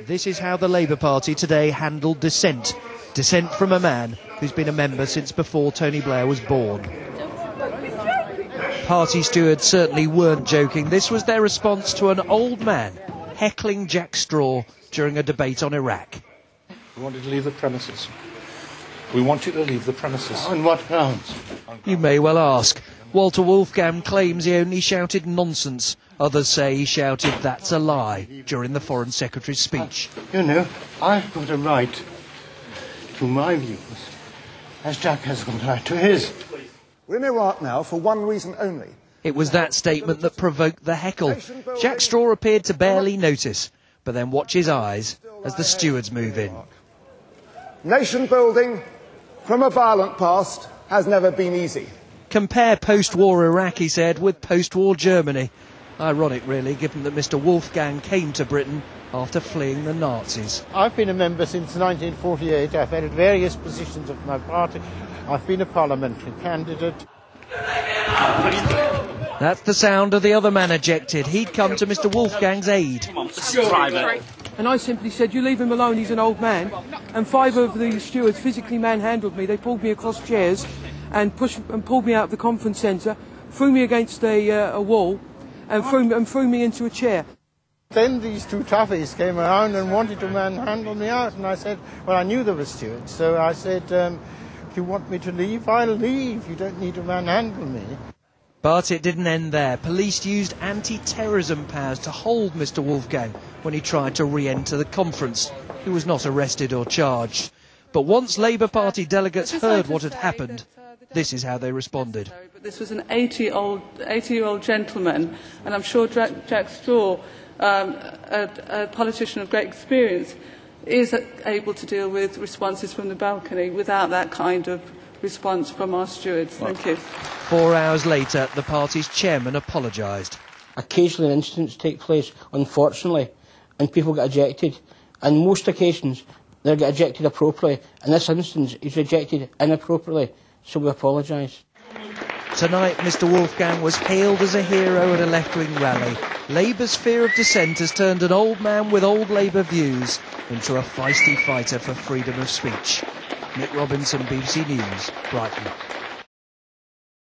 This is how the Labour Party today handled dissent. Dissent from a man who's been a member since before Tony Blair was born. Party stewards certainly weren't joking. This was their response to an old man heckling Jack Straw during a debate on Iraq. We want you to leave the premises. We want you to leave the premises. On what grounds? You may well ask. Walter Wolfgang claims he only shouted nonsense. Others say he shouted "that's a lie" during the Foreign Secretary's speech. You know, I've got a right to my views, as Jack has got a right to his. We're in Iraq now for one reason only. It was that statement that provoked the heckle. Jack Straw appeared to barely notice, but then watch his eyes as the stewards move in. Nation building from a violent past has never been easy. Compare post-war Iraq, he said, with post-war Germany. Ironic, really, given that Mr. Wolfgang came to Britain after fleeing the Nazis. I've been a member since 1948. I've held various positions of my party. I've been a parliamentary candidate. That's the sound of the other man ejected. He'd come to Mr. Wolfgang's aid. And I simply said, "You leave him alone, he's an old man." And 5 of the stewards physically manhandled me. They pulled me across chairs and pulled me out of the conference centre, threw me against a wall and threw me into a chair. Then these 2 toughies came around and wanted to manhandle me out, and I said, well, I knew they were stewards, so I said, if you want me to leave, I'll leave. You don't need to manhandle me. But it didn't end there. Police used anti-terrorism powers to hold Mr. Wolfgang when he tried to re-enter the conference. He was not arrested or charged. But once Labour Party delegates heard what had happened, this is how they responded. But this was an 80-year-old gentleman, and I'm sure Jack Straw, a politician of great experience, is able to deal with responses from the balcony without that kind of response from our stewards. Thank you. 4 hours later, the party's chairman apologised. Occasionally incidents take place, unfortunately, and people get ejected. On most occasions, they get ejected appropriately. In this instance, he's rejected inappropriately, so we apologise. Tonight, Mr. Wolfgang was hailed as a hero at a left-wing rally. Labour's fear of dissent has turned an old man with old Labour views into a feisty fighter for freedom of speech. Nick Robinson, BBC News, Brighton.